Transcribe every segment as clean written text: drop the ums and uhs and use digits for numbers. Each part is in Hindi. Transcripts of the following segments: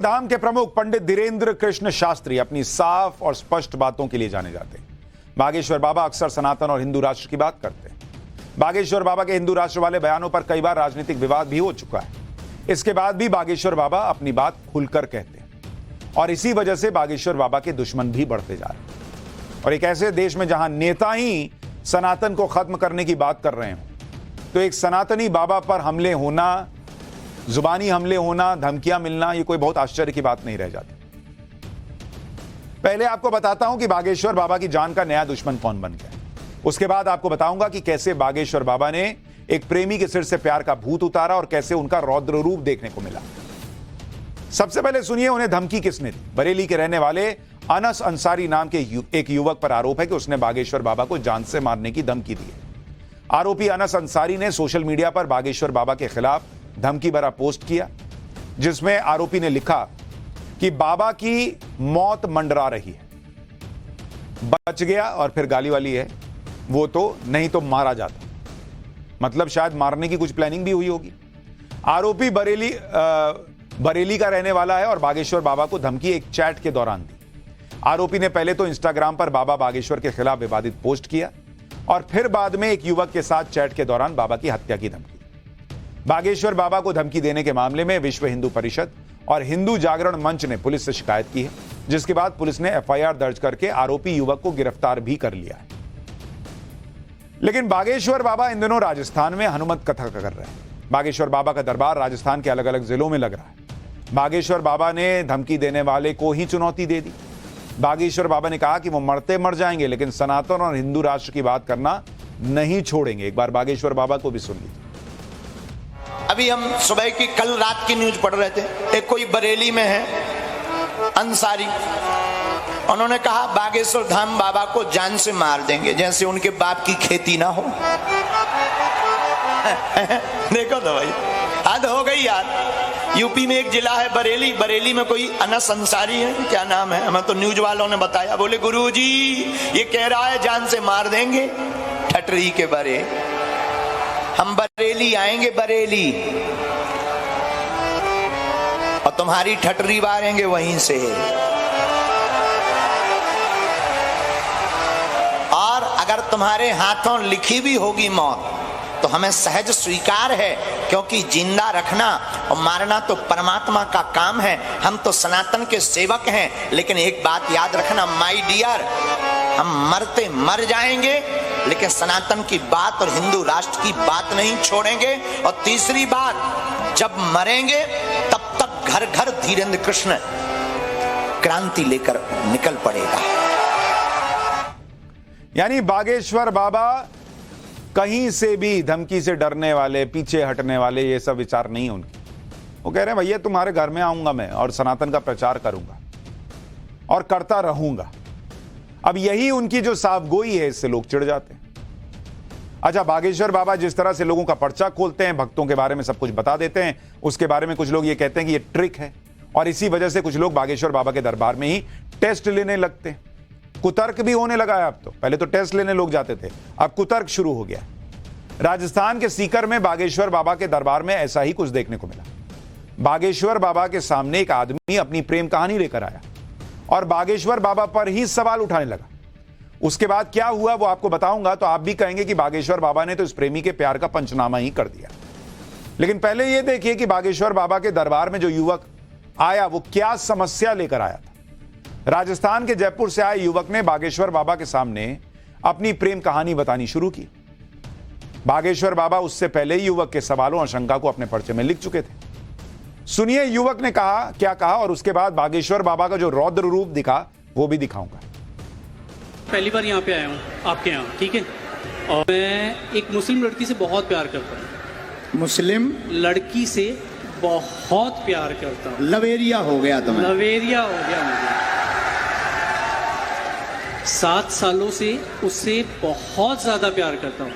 धाम के प्रमुख पंडित धीरेन्द्र कृष्ण शास्त्री अपनी साफ और स्पष्ट बातों के लिए जाने जाते हैं। बागेश्वर बाबा अक्सर सनातन और हिंदू राष्ट्र की बात करते हैं। बागेश्वर बाबा के हिंदू राष्ट्र वाले बयानों पर कई बार राजनीतिक विवाद भी हो चुका है। इसके बाद भी बागेश्वर बाबा अपनी बात खुलकर कहते हैं और इसी वजह से बागेश्वर बाबा के दुश्मन भी बढ़ते जा रहे हैं। और एक ऐसे देश में जहां नेता ही सनातन को खत्म करने की बात कर रहे हो, तो एक सनातनी बाबा पर हमले होना, जुबानी हमले होना, धमकियां मिलना, ये कोई बहुत आश्चर्य की बात नहीं रह जाती। पहले आपको बताता हूं कि बागेश्वर बाबा की जान का नया दुश्मन कौन बन गया। उसके बाद आपको बताऊंगा कि कैसे बागेश्वर बाबा ने एक प्रेमी के सिर से प्यार का भूत उतारा और कैसे उनका रौद्र रूप देखने को मिला। सबसे पहले सुनिए उन्हें धमकी किसने दी। बरेली के रहने वाले अनस अंसारी नाम के एक युवक पर आरोप है कि उसने बागेश्वर बाबा को जान से मारने की धमकी दी है। आरोपी अनस अंसारी ने सोशल मीडिया पर बागेश्वर बाबा के खिलाफ धमकी भरा पोस्ट किया, जिसमें आरोपी ने लिखा कि बाबा की मौत मंडरा रही है, बच गया, और फिर गाली वाली है, वो तो नहीं तो मारा जाता। मतलब शायद मारने की कुछ प्लानिंग भी हुई होगी। आरोपी बरेली का रहने वाला है और बागेश्वर बाबा को धमकी एक चैट के दौरान दी। आरोपी ने पहले तो इंस्टाग्राम पर बाबा बागेश्वर के खिलाफ विवादित पोस्ट किया और फिर बाद में एक युवक के साथ चैट के दौरान बाबा की हत्या की धमकी। बागेश्वर बाबा को धमकी देने के मामले में विश्व हिंदू परिषद और हिंदू जागरण मंच ने पुलिस से शिकायत की है, जिसके बाद पुलिस ने एफआईआर दर्ज करके आरोपी युवक को गिरफ्तार भी कर लिया है। लेकिन बागेश्वर बाबा इन दिनों राजस्थान में हनुमत कथा कर रहे हैं। बागेश्वर बाबा का दरबार राजस्थान के अलग अलग जिलों में लग रहा है। बागेश्वर बाबा ने धमकी देने वाले को ही चुनौती दे दी। बागेश्वर बाबा ने कहा कि वो मरते मर जाएंगे लेकिन सनातन और हिंदू राष्ट्र की बात करना नहीं छोड़ेंगे। एक बार बागेश्वर बाबा को भी सुन लीजिए। अभी हम सुबह की कल रात की न्यूज पढ़ रहे थे, एक कोई बरेली में है अंसारी, उन्होंने कहा बागेश्वर धाम बाबा को जान से मार देंगे, जैसे उनके बाप की खेती ना हो। देखो तो भाई, हद हो गई यार। यूपी में एक जिला है बरेली, बरेली में कोई अनस अंसारी है, क्या नाम है, हमें तो न्यूज वालों ने बताया। बोले गुरुजी ये कह रहा है जान से मार देंगे। ठटरी के बरे, हम बरेली आएंगे बरेली, और तुम्हारी ठटरी मारेंगे वहीं से। और अगर तुम्हारे हाथों लिखी भी होगी मौत तो हमें सहज स्वीकार है, क्योंकि जिंदा रखना और मारना तो परमात्मा का काम है। हम तो सनातन के सेवक हैं। लेकिन एक बात याद रखना माय डियर, हम मरते मर जाएंगे लेकिन सनातन की बात और हिंदू राष्ट्र की बात नहीं छोड़ेंगे। और तीसरी बात, जब मरेंगे तब तक घर घर धीरेन्द्र कृष्ण क्रांति लेकर निकल पड़ेगा। यानी बागेश्वर बाबा कहीं से भी धमकी से डरने वाले, पीछे हटने वाले, ये सब विचार नहीं है उनके। वो कह रहे हैं भैया तुम्हारे घर में आऊंगा मैं और सनातन का प्रचार करूंगा और करता रहूंगा। अब यही उनकी जो साफगोई है, इससे लोग चिढ़ जाते हैं। अच्छा, बागेश्वर बाबा जिस तरह से लोगों का पर्चा खोलते हैं, भक्तों के बारे में सब कुछ बता देते हैं, उसके बारे में कुछ लोग ये कहते हैं कि ये ट्रिक है, और इसी वजह से कुछ लोग बागेश्वर बाबा के दरबार में ही टेस्ट लेने लगते हैं। कुतर्क भी होने लगा है अब तो। पहले तो टेस्ट लेने लोग जाते थे, अब कुतर्क शुरू हो गया। राजस्थान के सीकर में बागेश्वर बाबा के दरबार में ऐसा ही कुछ देखने को मिला। बागेश्वर बाबा के सामने एक आदमी अपनी प्रेम कहानी लेकर आया और बागेश्वर बाबा पर ही सवाल उठाने लगा। उसके बाद क्या हुआ वो आपको बताऊंगा, तो आप भी कहेंगे कि बागेश्वर बाबा ने तो इस प्रेमी के प्यार का पंचनामा ही कर दिया। लेकिन पहले यह देखिए कि बागेश्वर बाबा के दरबार में जो युवक आया वो क्या समस्या लेकर आया था। राजस्थान के जयपुर से आए युवक ने बागेश्वर बाबा के सामने अपनी प्रेम कहानी बतानी शुरू की। बागेश्वर बाबा उससे पहले ही युवक के सवालों और शंका को अपने पर्चे में लिख चुके थे। सुनिए युवक ने कहा, क्या कहा, और उसके बाद बागेश्वर बाबा का जो रौद्र रूप दिखा वो भी दिखाऊंगा। पहली बार यहाँ पे आया हूँ आपके यहाँ, ठीक है, और मैं एक मुस्लिम लड़की से बहुत प्यार करता हूँ। मुस्लिम लड़की से बहुत प्यार करता हूँ। लवेरिया हो गया तुम्हें? लवेरिया हो गया मुझे। 7 सालों से उससे बहुत ज्यादा प्यार करता हूँ।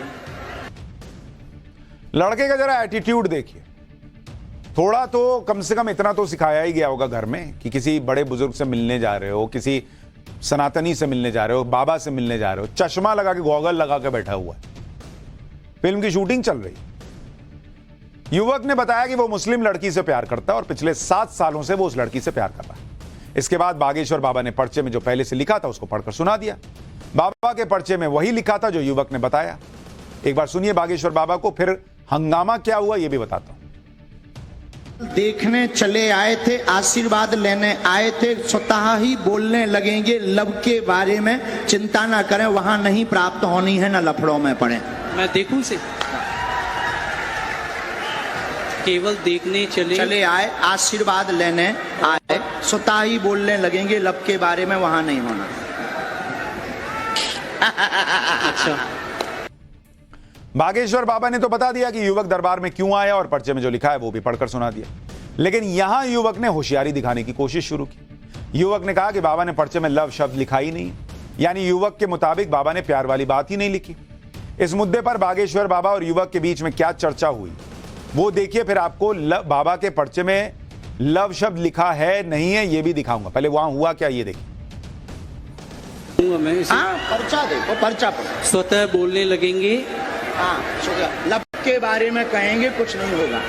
लड़के का जरा एटीट्यूड देखिए। थोड़ा तो कम से कम इतना तो सिखाया ही गया होगा घर में कि किसी बड़े बुजुर्ग से मिलने जा रहे हो, किसी सनातनी से मिलने जा रहे हो, बाबा से मिलने जा रहे हो, चश्मा लगा के, गॉगल लगा के बैठा हुआ है, फिल्म की शूटिंग चल रही। युवक ने बताया कि वो मुस्लिम लड़की से प्यार करता है और पिछले 7 सालों से वो उस लड़की से प्यार कर रहा है। इसके बाद बागेश्वर बाबा ने पर्चे में जो पहले से लिखा था उसको पढ़कर सुना दिया। बाबा के पर्चे में वही लिखा था जो युवक ने बताया। एक बार सुनिए बागेश्वर बाबा को, फिर हंगामा क्या हुआ ये भी बताता हूं। देखने चले आए थे, आशीर्वाद लेने आए थे, स्वतः ही बोलने लगेंगे लव के बारे में, चिंता ना करें, वहां नहीं प्राप्त होनी है, ना लफड़ों में पड़े। मैं देखूं इसे? केवल देखने चले आए, आशीर्वाद लेने आए, स्वतः ही बोलने लगेंगे लव के बारे में, वहां नहीं होना। अच्छा, बागेश्वर बाबा ने तो बता दिया कि युवक दरबार में क्यों आया और पर्चे में जो लिखा है वो भी पढ़कर सुना दिया। लेकिन यहां युवक ने होशियारी दिखाने की कोशिश शुरू की। युवक ने कहा कि बाबा ने पर्चे में लव शब्द लिखा ही नहीं, यानी युवक के मुताबिक बाबा ने प्यार वाली बात ही नहीं लिखी। इस मुद्दे पर बागेश्वर बाबा और युवक के बीच में क्या चर्चा हुई वो देखिए, फिर आपको बाबा के पर्चे में लव शब्द लिखा है नहीं है ये भी दिखाऊंगा। पहले वहां हुआ क्या ये देखिए। मैं इसे पर्चा देखो, पर्चा पढ़ो। स्वतः बोलने लगेंगे, हाँ, लव के बारे में कहेंगे, कुछ नहीं होगा।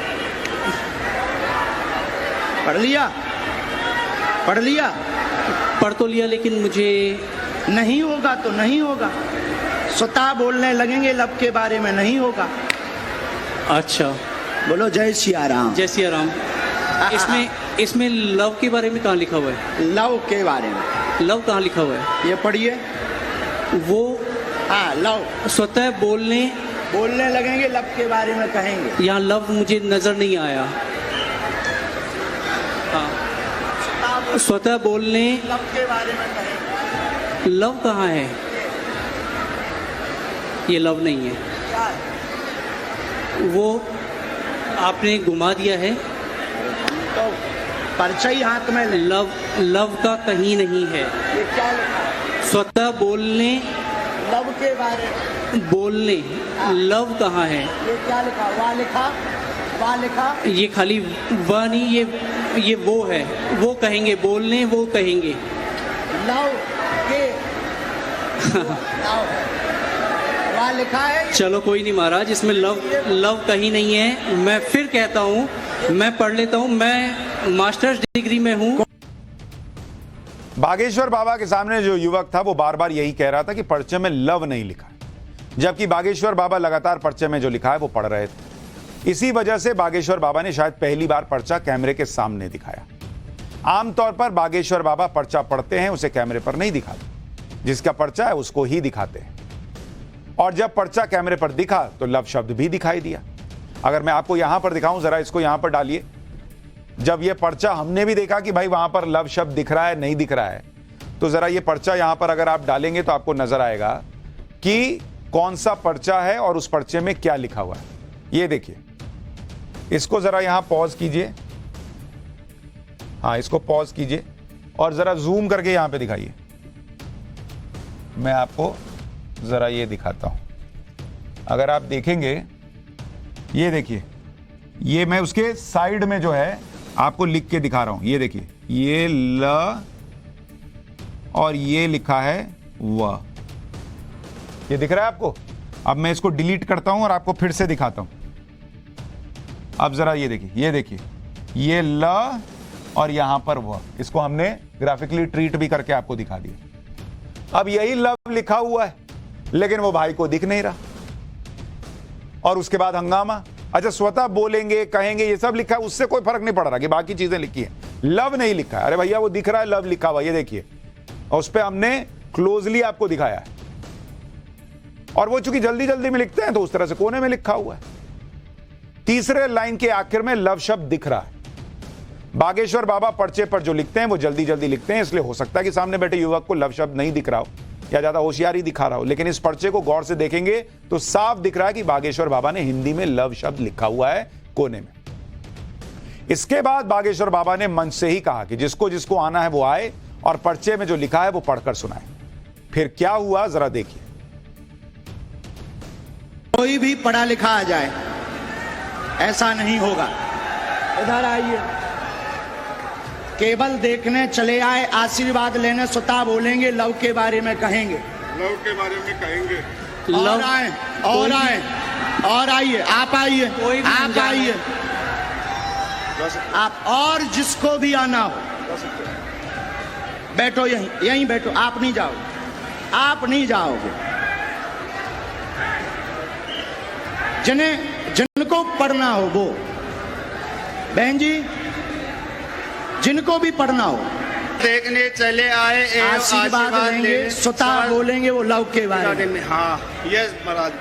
पढ़ लिया? पढ़ लिया? पढ़ तो लिया लेकिन मुझे नहीं होगा तो नहीं होगा। स्वतः बोलने लगेंगे लव के बारे में, नहीं होगा। अच्छा, बोलो जय सिया राम। जय सिया राम। इसमें लव के बारे में कहाँ लिखा हुआ है? लव के बारे में लव कहाँ लिखा हुआ है? ये पढ़िए। वो हाँ, लव स्वतः बोलने लगेंगे लव के बारे में कहेंगे। यहाँ लव मुझे नजर नहीं आया। हाँ, स्वतः बोलने लव के बारे में कहेंगे। लव कहाँ है? ये लव नहीं है, वो आपने घुमा दिया है। तो पर्चा ही हाथ में ले। लव का कहीं नहीं है। ये क्या लिखा है? स्वतः बोलने लव के बारे में बोलने, लव कहाँ है? ये क्या लिखा? वहाँ लिखा। ये खाली वह नहीं, ये वो है। वो कहेंगे बोलने, वो कहेंगे लव के वहाँ लिखा है। चलो कोई नहीं महाराज, इसमें लव कहीं नहीं है। मैं फिर कहता हूँ, मैं पढ़ लेता हूँ, मैं मास्टर्स डिग्री में हूँ। बागेश्वर बाबा के सामने जो युवक था वो बार बार यही कह रहा था कि पर्चे में लव नहीं लिखा है, जबकि बागेश्वर बाबा लगातार पर्चे में जो लिखा है वो पढ़ रहे थे। इसी वजह से बागेश्वर बाबा ने शायद पहली बार पर्चा कैमरे के सामने दिखाया। आमतौर पर बागेश्वर बाबा पर्चा पढ़ते हैं, उसे कैमरे पर नहीं दिखाते, जिसका पर्चा है उसको ही दिखाते हैं। और जब पर्चा कैमरे पर दिखा तो लव शब्द भी दिखाई दिया। अगर मैं आपको यहां पर दिखाऊं, जरा इसको यहां पर डालिए। जब ये पर्चा हमने भी देखा कि भाई वहां पर लव शब्द दिख रहा है नहीं दिख रहा है, तो जरा ये पर्चा यहां पर अगर आप डालेंगे तो आपको नजर आएगा कि कौन सा पर्चा है और उस पर्चे में क्या लिखा हुआ है। ये देखिए, इसको जरा यहां पॉज कीजिए। हाँ, इसको पॉज कीजिए और जरा जूम करके यहां पे दिखाइए। मैं आपको जरा ये दिखाता हूं। अगर आप देखेंगे, ये देखिए, ये मैं उसके साइड में जो है आपको लिख के दिखा रहा हूं। ये देखिए, ये ल और ये लिखा है व। ये दिख रहा है आपको? अब मैं इसको डिलीट करता हूं और आपको फिर से दिखाता हूं। अब जरा ये देखिए, ये देखिए, ये ल और यहां पर व। इसको हमने ग्राफिकली ट्रीट भी करके आपको दिखा दिया। अब यही लव लिखा हुआ है लेकिन वो भाई को दिख नहीं रहा। और उसके बाद हंगामा। अच्छा, स्वतः बोलेंगे, कहेंगे, ये सब लिखा है, उससे कोई फर्क नहीं पड़ रहा कि बाकी चीजें लिखी है, लव नहीं लिखा है। अरे भैया वो दिख रहा है लव लिखा हुआ, ये देखिए, और उस पर हमने क्लोजली आपको दिखाया है। और वो चूंकि जल्दी जल्दी में लिखते हैं तो उस तरह से कोने में लिखा हुआ है। तीसरे लाइन के आखिर में लव शब्द दिख रहा है। बागेश्वर बाबा पर्चे पर जो लिखते हैं वो जल्दी जल्दी लिखते हैं, इसलिए हो सकता है कि सामने बैठे युवक को लव शब्द नहीं दिख रहा हो या ज्यादा होशियारी दिखा रहा हो। लेकिन इस पर्चे को गौर से देखेंगे तो साफ दिख रहा है कि बागेश्वर बाबा ने हिंदी में लव शब्द लिखा हुआ है कोने में। इसके बाद बागेश्वर बाबा ने मंच से ही कहा कि जिसको जिसको आना है वो आए और पर्चे में जो लिखा है वो पढ़कर सुनाए। फिर क्या हुआ जरा देखिए। कोई भी पढ़ा लिखा आ जाए, ऐसा नहीं होगा। इधर आइए। केवल देखने चले आए, आशीर्वाद लेने, स्वतः बोलेंगे लव के बारे में कहेंगे। लव के बारे में कहेंगे। और आए, और आए, और आइए, आप आइए, कोई भी आप अनजान है। आइए। आप और जिसको भी आना हो बैठो, यहीं बैठो, आप नहीं जाओगे, आप नहीं जाओगे। जिनको पढ़ना हो वो, बहन जी जिनको भी पढ़ना हो देखने चले आए एवं आशीर्वाद लेंगे, स्वतः बोलेंगे वो लव के बारे में। हाँ, यस महाराज।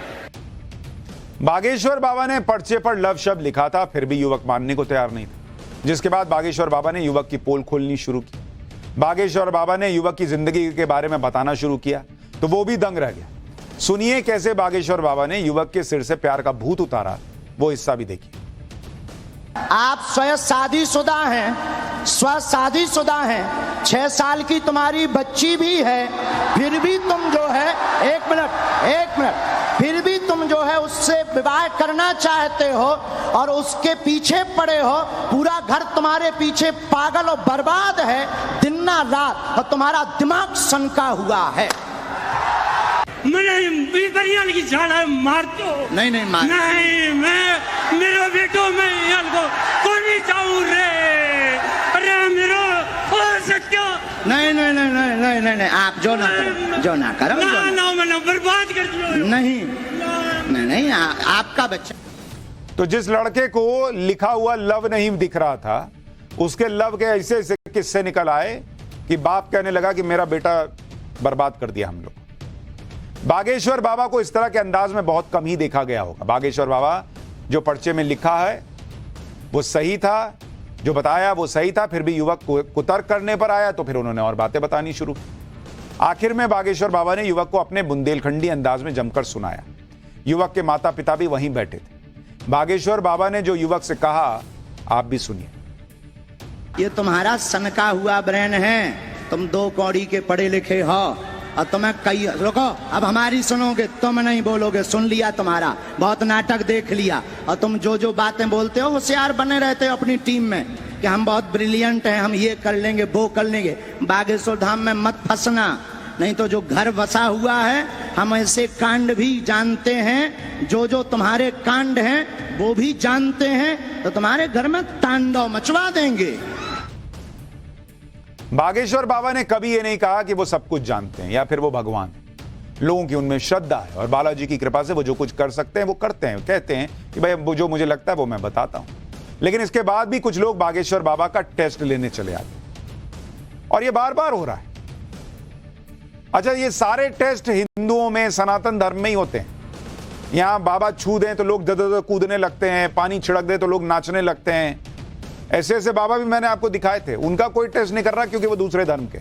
बागेश्वर बाबा ने पर्चे पर लव शब्द लिखा था, फिर भी युवक मानने को तैयार नहीं था, जिसके बाद बागेश्वर बाबा ने युवक की पोल खोलनी शुरू की। बागेश्वर बाबा ने युवक की जिंदगी के बारे में बताना शुरू किया तो वो भी दंग रह गया। सुनिए कैसे बागेश्वर बाबा ने युवक के सिर से प्यार का भूत उतारा, वो हिस्सा भी देखिए। आप स्वयं शादीशुदा हैं, शादीशुदा हैं, 6 साल की तुम्हारी बच्ची भी है, फिर भी तुम जो है एक मिनट फिर भी तुम जो है उससे विवाह करना चाहते हो और उसके पीछे पड़े हो। पूरा घर तुम्हारे पीछे पागल और बर्बाद है दिन ना रात, और तुम्हारा दिमाग सनका हुआ है। मैंने बढ़िया की झाड़ा मार दो। नहीं मार नहीं, मैं मेरा बेटो मैं इनको कोनी चाहूं रे, अरे मेरो हो सत्य। नहीं, आप जो ना करो ना मैंने बर्बाद कर दिया। नहीं, आपका बच्चा। तो जिस लड़के को लिखा हुआ लव नहीं दिख रहा था, उसके लव के ऐसे ऐसे किस्से निकल आए कि बाप कहने लगा कि मेरा बेटा बर्बाद कर दिया हम लोग। बागेश्वर बाबा को इस तरह के अंदाज में बहुत कम ही देखा गया होगा। बागेश्वर बाबा जो पर्चे में लिखा है वो सही था, जो बताया वो सही था, फिर भी युवक कुतर्क करने पर आया तो फिर उन्होंने और बातें बतानी शुरू की। आखिर में बागेश्वर बाबा ने युवक को अपने बुंदेलखंडी अंदाज में जमकर सुनाया। युवक के माता पिता भी वहीं बैठे थे। बागेश्वर बाबा ने जो युवक से कहा, आप भी सुनिए। ये तुम्हारा सनका हुआ ब्रेन है, तुम 2 कौड़ी के पढ़े लिखे हो और तुम्हें कई रुको, अब हमारी सुनोगे, तुम नहीं बोलोगे, सुन लिया तुम्हारा, बहुत नाटक देख लिया, और तुम जो बातें बोलते हो होशियार बने रहते हो अपनी टीम में कि हम बहुत ब्रिलियंट हैं, हम ये कर लेंगे वो कर लेंगे। बागेश्वर धाम में मत फंसना, नहीं तो जो घर बसा हुआ है हम ऐसे कांड भी जानते हैं, जो तुम्हारे कांड हैं वो भी जानते हैं, तो तुम्हारे घर में तांडव मचवा देंगे। बागेश्वर बाबा ने कभी ये नहीं कहा कि वो सब कुछ जानते हैं या फिर वो भगवान हैं। लोगों की उनमें श्रद्धा है और बालाजी की कृपा से वो जो कुछ कर सकते हैं वो करते हैं। कहते हैं कि भाई वो जो मुझे लगता है वो मैं बताता हूं। लेकिन इसके बाद भी कुछ लोग बागेश्वर बाबा का टेस्ट लेने चले आते और ये बार बार हो रहा है। अच्छा, ये सारे टेस्ट हिंदुओं में, सनातन धर्म में ही होते हैं। यहां बाबा छू दें तो लोग दर कूदने लगते हैं, पानी छिड़क दे तो लोग नाचने लगते हैं। ऐसे ऐसे बाबा भी मैंने आपको दिखाए थे। उनका कोई टेस्ट नहीं कर रहा क्योंकि वो दूसरे धर्म के।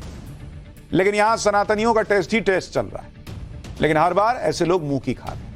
लेकिन यहां सनातनियों का टेस्ट ही टेस्ट चल रहा है। लेकिन हर बार ऐसे लोग मुंह की खा रहे हैं।